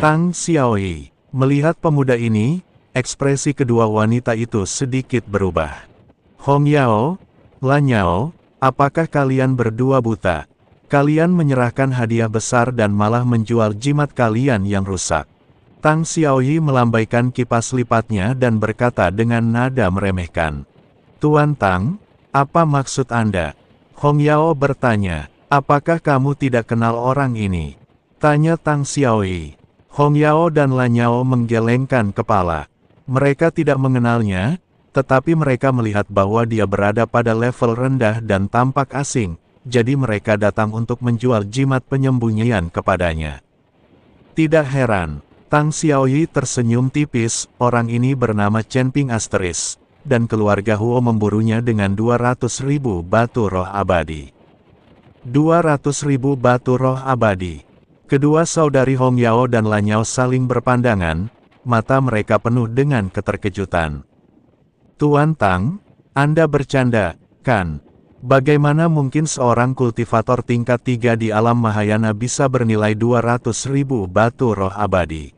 Tang Xiaoyi melihat pemuda ini, ekspresi kedua wanita itu sedikit berubah. Hong Yao, Lan Yao, apakah kalian berdua buta? Kalian menyerahkan hadiah besar dan malah menjual jimat kalian yang rusak. Tang Xiaoyi melambaikan kipas lipatnya dan berkata dengan nada meremehkan. Tuan Tang, apa maksud Anda? Hong Yao bertanya, apakah kamu tidak kenal orang ini? Tanya Tang Xiaoyi. Hong Yao dan Lan Yao menggelengkan kepala. Mereka tidak mengenalnya, tetapi mereka melihat bahwa dia berada pada level rendah dan tampak asing, jadi mereka datang untuk menjual jimat penyembunyian kepadanya. Tidak heran, Tang Xiaoyi tersenyum tipis, orang ini bernama Chen Ping Asteris, dan keluarga Huo memburunya dengan 200.000 batu roh abadi. 200.000 batu roh abadi. Kedua saudari Hong Yao dan Lan Yao saling berpandangan, mata mereka penuh dengan keterkejutan. Tuan Tang, Anda bercanda, kan? Bagaimana mungkin seorang kultivator tingkat 3 di alam Mahayana bisa bernilai 200.000 batu roh abadi?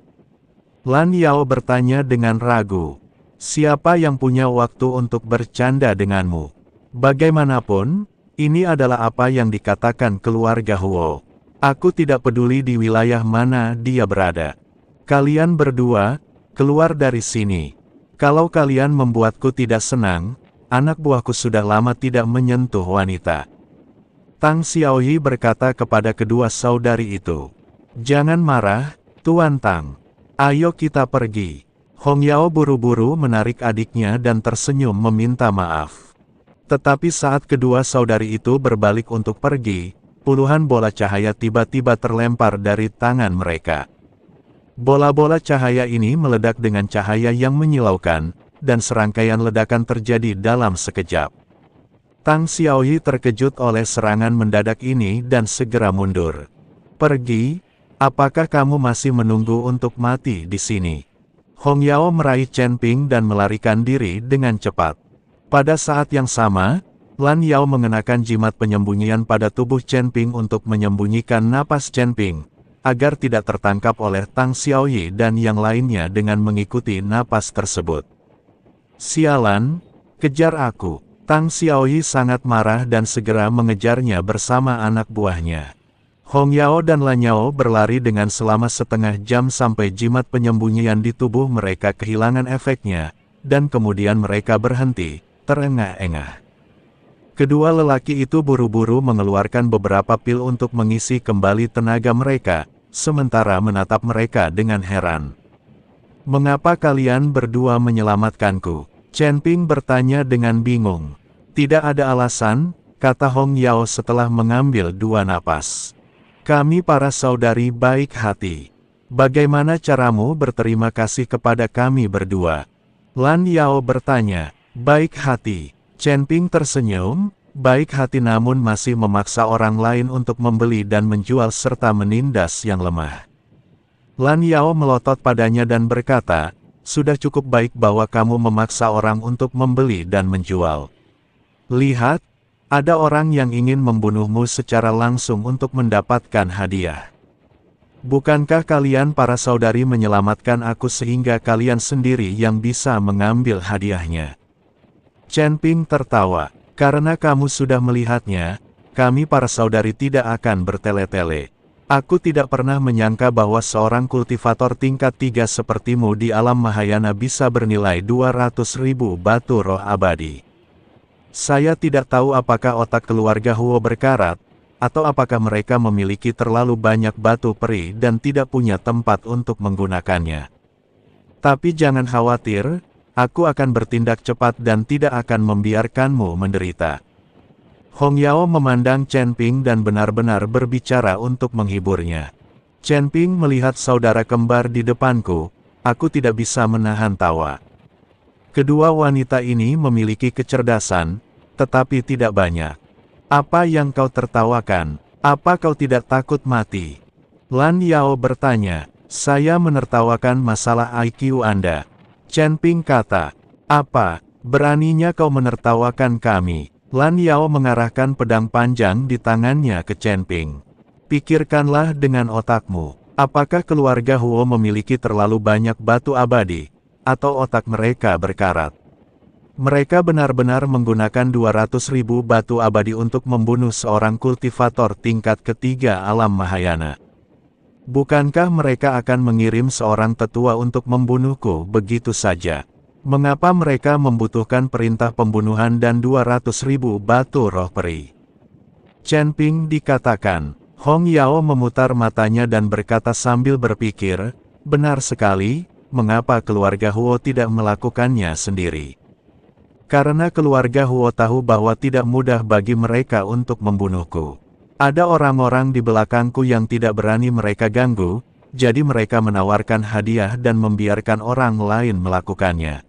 Lan Yao bertanya dengan ragu. Siapa yang punya waktu untuk bercanda denganmu? Bagaimanapun, ini adalah apa yang dikatakan keluarga Huo. Aku tidak peduli di wilayah mana dia berada. Kalian berdua, keluar dari sini. Kalau kalian membuatku tidak senang, anak buahku sudah lama tidak menyentuh wanita. Tang Xiaoyi berkata kepada kedua saudari itu. Jangan marah, Tuan Tang. Ayo kita pergi. Hong Yao buru-buru menarik adiknya dan tersenyum meminta maaf. Tetapi saat kedua saudari itu berbalik untuk pergi, puluhan bola cahaya tiba-tiba terlempar dari tangan mereka. Bola-bola cahaya ini meledak dengan cahaya yang menyilaukan, dan serangkaian ledakan terjadi dalam sekejap. Tang Xiaoyi terkejut oleh serangan mendadak ini dan segera mundur. Pergi, apakah kamu masih menunggu untuk mati di sini? Hong Yao meraih Chen Ping dan melarikan diri dengan cepat. Pada saat yang sama, Lan Yao mengenakan jimat penyembunyian pada tubuh Chen Ping untuk menyembunyikan napas Chen Ping, agar tidak tertangkap oleh Tang Xiaoyi dan yang lainnya dengan mengikuti napas tersebut. Sialan, kejar aku. Tang Xiaoyi sangat marah dan segera mengejarnya bersama anak buahnya. Hong Yao dan Lan Yao berlari dengan selama setengah jam sampai jimat penyembunyian di tubuh mereka kehilangan efeknya, dan kemudian mereka berhenti, terengah-engah. Kedua lelaki itu buru-buru mengeluarkan beberapa pil untuk mengisi kembali tenaga mereka, sementara menatap mereka dengan heran. Mengapa kalian berdua menyelamatkanku? Chen Ping bertanya dengan bingung. Tidak ada alasan, kata Hong Yao setelah mengambil 2 napas. Kami para saudari baik hati. Bagaimana caramu berterima kasih kepada kami berdua? Lan Yao bertanya, baik hati. Chen Ping tersenyum, baik hati namun masih memaksa orang lain untuk membeli dan menjual serta menindas yang lemah. Lan Yao melotot padanya dan berkata, sudah cukup baik bahwa kamu memaksa orang untuk membeli dan menjual. Lihat, ada orang yang ingin membunuhmu secara langsung untuk mendapatkan hadiah. Bukankah kalian para saudari menyelamatkan aku sehingga kalian sendiri yang bisa mengambil hadiahnya? Chen Ping tertawa, karena kamu sudah melihatnya, kami para saudari tidak akan bertele-tele. Aku tidak pernah menyangka bahwa seorang kultivator tingkat 3 sepertimu di alam Mahayana bisa bernilai 200.000 batu roh abadi. Saya tidak tahu apakah otak keluarga Huo berkarat, atau apakah mereka memiliki terlalu banyak batu peri dan tidak punya tempat untuk menggunakannya. Tapi jangan khawatir, aku akan bertindak cepat dan tidak akan membiarkanmu menderita. Hong Yao memandang Chen Ping dan benar-benar berbicara untuk menghiburnya. Chen Ping melihat saudara kembar di depanku, aku tidak bisa menahan tawa. Kedua wanita ini memiliki kecerdasan, tetapi tidak banyak. Apa yang kau tertawakan? Apa kau tidak takut mati? Lan Yao bertanya, saya menertawakan masalah IQ Anda. Chen Ping kata, apa, beraninya kau menertawakan kami? Lan Yao mengarahkan pedang panjang di tangannya ke Chen Ping. Pikirkanlah dengan otakmu. Apakah keluarga Huo memiliki terlalu banyak batu abadi, atau otak mereka berkarat? Mereka benar-benar menggunakan 200.000 batu abadi untuk membunuh seorang kultivator tingkat ketiga alam Mahayana. Bukankah mereka akan mengirim seorang tetua untuk membunuhku begitu saja? Mengapa mereka membutuhkan perintah pembunuhan dan 200.000 batu roh peri? Chen Ping dikatakan. Hong Yao memutar matanya dan berkata sambil berpikir, benar sekali, mengapa keluarga Huo tidak melakukannya sendiri? Karena keluarga Huo tahu bahwa tidak mudah bagi mereka untuk membunuhku. Ada orang-orang di belakangku yang tidak berani mereka ganggu, jadi mereka menawarkan hadiah dan membiarkan orang lain melakukannya.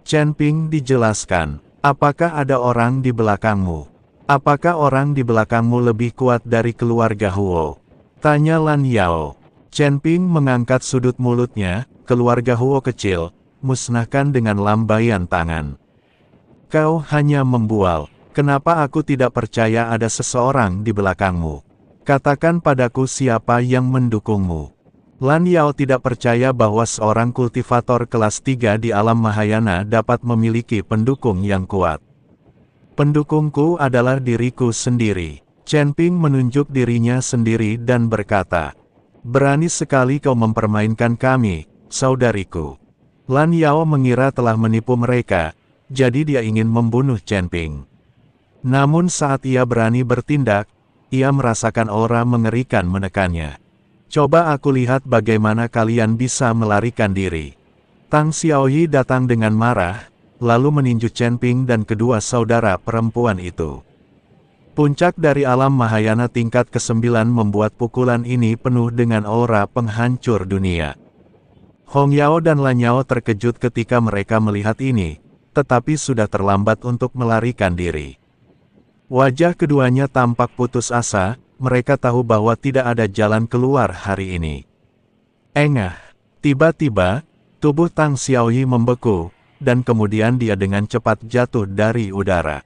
Chen Ping dijelaskan, apakah ada orang di belakangmu? Apakah orang di belakangmu lebih kuat dari keluarga Huo? Tanya Lan Yao. Chen Ping mengangkat sudut mulutnya, keluarga Huo kecil, musnahkan dengan lambaian tangan. Kau hanya membual, kenapa aku tidak percaya ada seseorang di belakangmu? Katakan padaku siapa yang mendukungmu. Lan Yao tidak percaya bahwa seorang kultivator kelas 3 di alam Mahayana dapat memiliki pendukung yang kuat. Pendukungku adalah diriku sendiri. Chen Ping menunjuk dirinya sendiri dan berkata, berani sekali kau mempermainkan kami, saudariku. Lan Yao mengira telah menipu mereka, jadi dia ingin membunuh Chen Ping. Namun saat ia berani bertindak, ia merasakan aura mengerikan menekannya. Coba aku lihat bagaimana kalian bisa melarikan diri. Tang Xiaoyi datang dengan marah, lalu meninju Chen Ping dan kedua saudara perempuan itu. Puncak dari alam Mahayana tingkat ke-9 membuat pukulan ini penuh dengan aura penghancur dunia. Hong Yao dan Lan Yao terkejut ketika mereka melihat ini, tetapi sudah terlambat untuk melarikan diri. Wajah keduanya tampak putus asa, mereka tahu bahwa tidak ada jalan keluar hari ini. Engah, tiba-tiba, tubuh Tang Xiaoyi membeku, dan kemudian dia dengan cepat jatuh dari udara.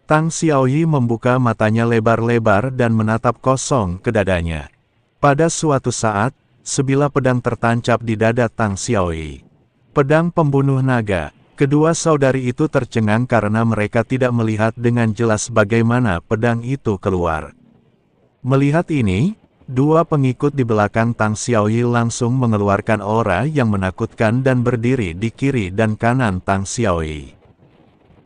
Tang Xiaoyi membuka matanya lebar-lebar dan menatap kosong ke dadanya. Pada suatu saat, sebilah pedang tertancap di dada Tang Xiaoyi. Pedang pembunuh naga. Kedua saudari itu tercengang karena mereka tidak melihat dengan jelas bagaimana pedang itu keluar. Melihat ini, dua pengikut di belakang Tang Xiaoyi langsung mengeluarkan aura yang menakutkan dan berdiri di kiri dan kanan Tang Xiaoyi.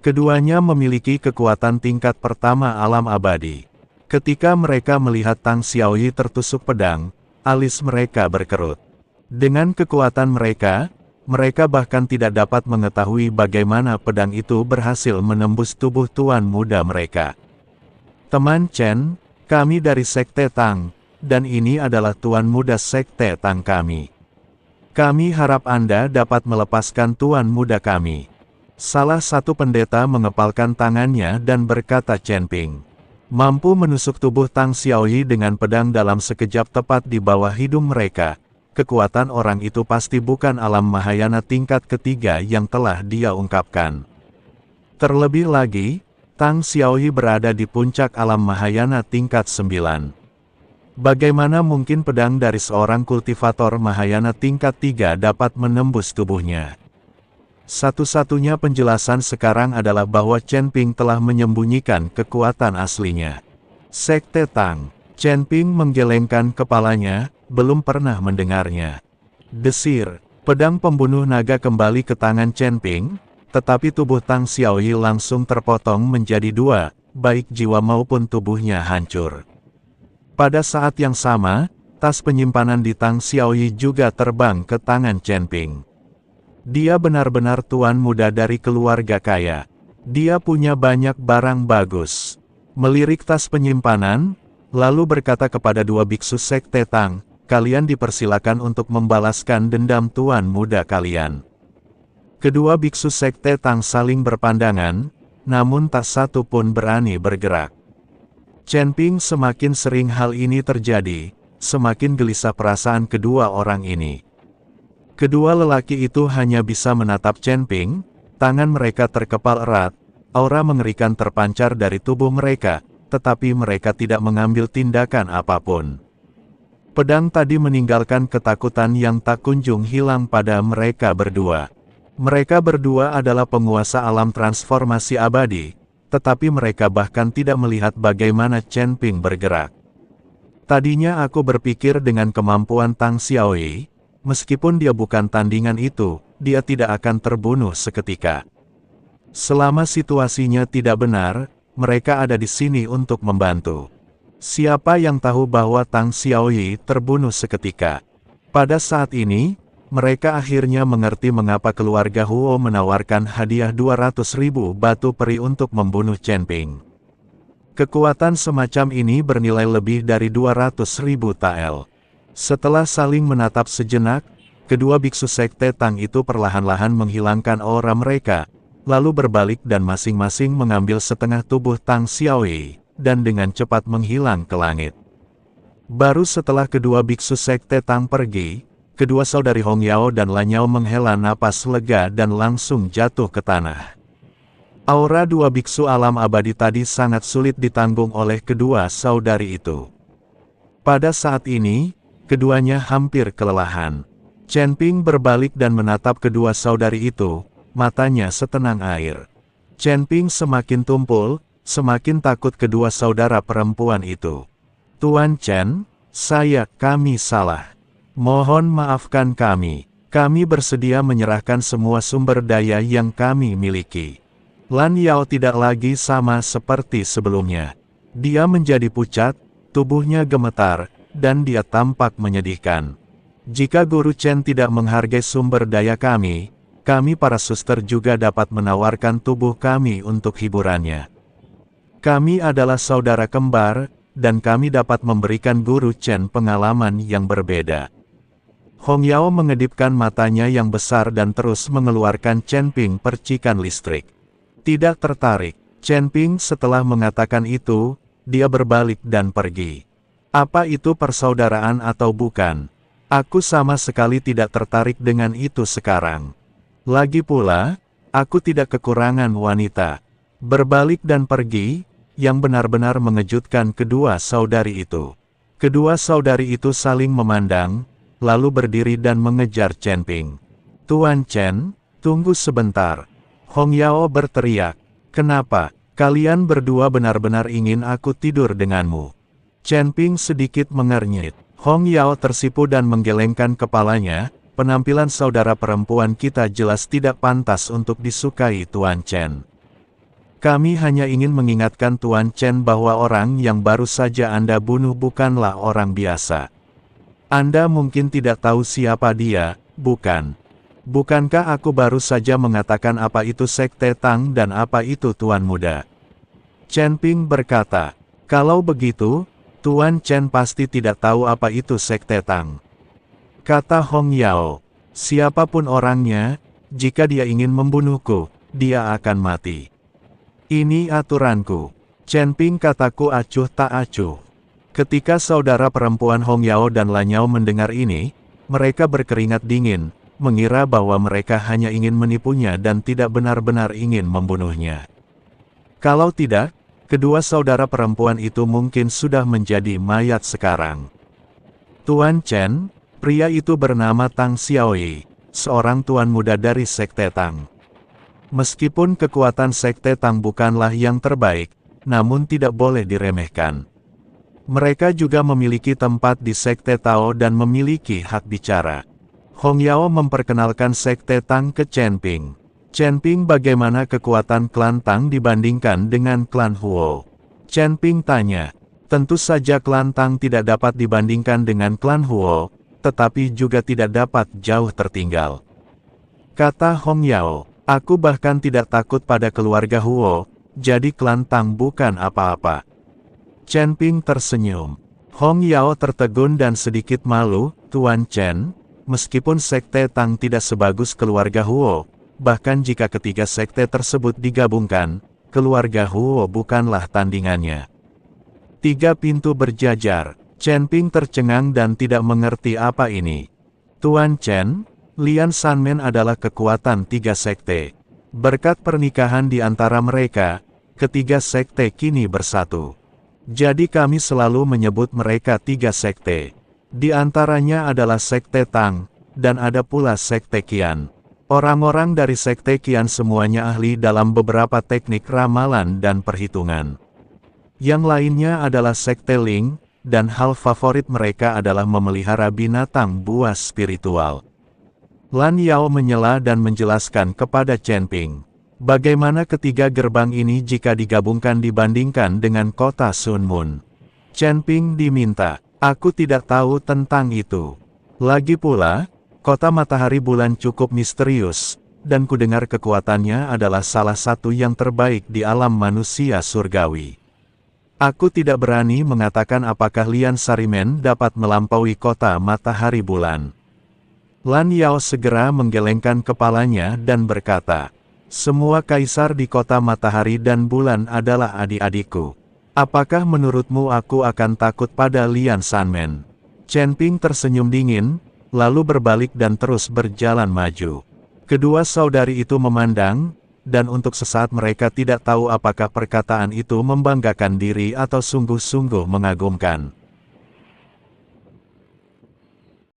Keduanya memiliki kekuatan tingkat pertama alam abadi. Ketika mereka melihat Tang Xiaoyi tertusuk pedang, alis mereka berkerut. Dengan kekuatan mereka bahkan tidak dapat mengetahui bagaimana pedang itu berhasil menembus tubuh tuan muda mereka. Teman Chen, kami dari Sekte Tang, dan ini adalah tuan muda Sekte Tang kami. Kami harap Anda dapat melepaskan tuan muda kami. Salah satu pendeta mengepalkan tangannya dan berkata Chen Ping mampu menusuk tubuh Tang Xiaoyi dengan pedang dalam sekejap tepat di bawah hidung mereka. Kekuatan orang itu pasti bukan alam Mahayana tingkat ketiga yang telah dia ungkapkan. Terlebih lagi, Tang Xiaoyi berada di puncak alam Mahayana tingkat 9. Bagaimana mungkin pedang dari seorang kultivator Mahayana tingkat 3 dapat menembus tubuhnya? Satu-satunya penjelasan sekarang adalah bahwa Chen Ping telah menyembunyikan kekuatan aslinya. Sekte Tang. Chen Ping menggelengkan kepalanya, belum pernah mendengarnya. Desir, pedang pembunuh naga kembali ke tangan Chen Ping, tetapi tubuh Tang Xiaoyi langsung terpotong menjadi dua, baik jiwa maupun tubuhnya hancur. Pada saat yang sama, tas penyimpanan di Tang Xiaoyi juga terbang ke tangan Chen Ping. Dia benar-benar tuan muda dari keluarga kaya. Dia punya banyak barang bagus. Melirik tas penyimpanan, lalu berkata kepada dua biksu Sekte Tang, kalian dipersilakan untuk membalaskan dendam tuan muda kalian. Kedua biksu Sekte Tang saling berpandangan, namun tak satu pun berani bergerak. Chen Ping semakin sering hal ini terjadi, semakin gelisah perasaan kedua orang ini. Kedua lelaki itu hanya bisa menatap Chen Ping, tangan mereka terkepal erat, aura mengerikan terpancar dari tubuh mereka, tetapi mereka tidak mengambil tindakan apapun. Pedang tadi meninggalkan ketakutan yang tak kunjung hilang pada mereka berdua. Mereka berdua adalah penguasa alam transformasi abadi, tetapi mereka bahkan tidak melihat bagaimana Chen Ping bergerak. Tadinya aku berpikir dengan kemampuan Tang Xiaoyi, meskipun dia bukan tandingan itu, dia tidak akan terbunuh seketika. Selama situasinya tidak benar, mereka ada di sini untuk membantu. Siapa yang tahu bahwa Tang Xiaoyi terbunuh seketika? Pada saat ini, mereka akhirnya mengerti mengapa keluarga Huo menawarkan hadiah 200.000 batu peri untuk membunuh Chen Ping. Kekuatan semacam ini bernilai lebih dari 200.000 tael. Setelah saling menatap sejenak, kedua biksu sekte Tang itu perlahan-lahan menghilangkan aura mereka, lalu berbalik dan masing-masing mengambil setengah tubuh Tang Xiaoyi, dan dengan cepat menghilang ke langit. Baru setelah kedua biksu sekte Tang pergi, kedua saudari Hong Yao dan Lan Yao menghela napas lega dan langsung jatuh ke tanah. Aura dua biksu alam abadi tadi sangat sulit ditanggung oleh kedua saudari itu. Pada saat ini, keduanya hampir kelelahan. Chen Ping berbalik dan menatap kedua saudari itu, matanya setenang air. Chen Ping semakin tumpul, semakin takut kedua saudara perempuan itu. Tuan Chen, kami salah. Mohon maafkan kami. Kami bersedia menyerahkan semua sumber daya yang kami miliki. Lan Yao tidak lagi sama seperti sebelumnya. Dia menjadi pucat, tubuhnya gemetar, dan dia tampak menyedihkan. Jika Guru Chen tidak menghargai sumber daya kami para suster juga dapat menawarkan tubuh kami untuk hiburannya. Kami adalah saudara kembar, dan kami dapat memberikan Guru Chen pengalaman yang berbeda. Hong Yao mengedipkan matanya yang besar dan terus mengeluarkan Chen Ping percikan listrik. Tidak tertarik, Chen Ping setelah mengatakan itu, dia berbalik dan pergi. Apa itu persaudaraan atau bukan? Aku sama sekali tidak tertarik dengan itu sekarang. Lagi pula, aku tidak kekurangan wanita. Berbalik dan pergi, yang benar-benar mengejutkan kedua saudari itu. Kedua saudari itu saling memandang, lalu berdiri dan mengejar Chen Ping. Tuan Chen, tunggu sebentar. Hong Yao berteriak. Kenapa? Kalian berdua benar-benar ingin aku tidur denganmu. Chen Ping sedikit mengernyit. Hong Yao tersipu dan menggelengkan kepalanya. Penampilan saudara perempuan kita jelas tidak pantas untuk disukai Tuan Chen. Kami hanya ingin mengingatkan Tuan Chen bahwa orang yang baru saja Anda bunuh bukanlah orang biasa. Anda mungkin tidak tahu siapa dia, bukan? Bukankah aku baru saja mengatakan apa itu Sekte Tang dan apa itu Tuan Muda? Chen Ping berkata, kalau begitu, Tuan Chen pasti tidak tahu apa itu Sekte Tang. Kata Hong Yao, siapapun orangnya, jika dia ingin membunuhku, dia akan mati. Ini aturanku. Chen Ping kataku acuh tak acuh. Ketika saudara perempuan Hong Yao dan Lan Yao mendengar ini, mereka berkeringat dingin, mengira bahwa mereka hanya ingin menipunya dan tidak benar-benar ingin membunuhnya. Kalau tidak, kedua saudara perempuan itu mungkin sudah menjadi mayat sekarang. Tuan Chen, pria itu bernama Tang Xiaoyi, seorang tuan muda dari Sekte Tang. Meskipun kekuatan Sekte Tang bukanlah yang terbaik, namun tidak boleh diremehkan. Mereka juga memiliki tempat di Sekte Tao dan memiliki hak bicara. Hong Yao memperkenalkan Sekte Tang ke Chen Ping. Chen Ping, bagaimana kekuatan klan Tang dibandingkan dengan klan Huo? Chen Ping tanya. Tentu saja klan Tang tidak dapat dibandingkan dengan klan Huo, tetapi juga tidak dapat jauh tertinggal. Kata Hong Yao. Aku bahkan tidak takut pada keluarga Huo, jadi klan Tang bukan apa-apa. Chen Ping tersenyum. Hong Yao tertegun dan sedikit malu. Tuan Chen, meskipun Sekte Tang tidak sebagus keluarga Huo, bahkan jika ketiga sekte tersebut digabungkan, keluarga Huo bukanlah tandingannya. Tiga pintu berjajar. Chen Ping tercengang dan tidak mengerti apa ini. Tuan Chen, Lian Sanmen adalah kekuatan tiga sekte. Berkat pernikahan di antara mereka, ketiga sekte kini bersatu. Jadi kami selalu menyebut mereka tiga sekte. Di antaranya adalah Sekte Tang, dan ada pula Sekte Qian. Orang-orang dari Sekte Qian semuanya ahli dalam beberapa teknik ramalan dan perhitungan. Yang lainnya adalah Sekte Ling, dan hal favorit mereka adalah memelihara binatang buas spiritual. Lan Yao menyela dan menjelaskan kepada Chen Ping, bagaimana ketiga gerbang ini jika digabungkan dibandingkan dengan kota Sun Moon. Chen Ping diminta, aku tidak tahu tentang itu. Lagi pula, kota matahari bulan cukup misterius, dan kudengar kekuatannya adalah salah satu yang terbaik di alam manusia surgawi. Aku tidak berani mengatakan apakah Lian Sarimen dapat melampaui kota matahari bulan. Lan Yao segera menggelengkan kepalanya dan berkata, semua kaisar di kota matahari dan bulan adalah adik-adikku. Apakah menurutmu aku akan takut pada Lian Sanmen? Chen Ping tersenyum dingin, lalu berbalik dan terus berjalan maju. Kedua saudari itu memandang, dan untuk sesaat mereka tidak tahu apakah perkataan itu membanggakan diri atau sungguh-sungguh mengagumkan.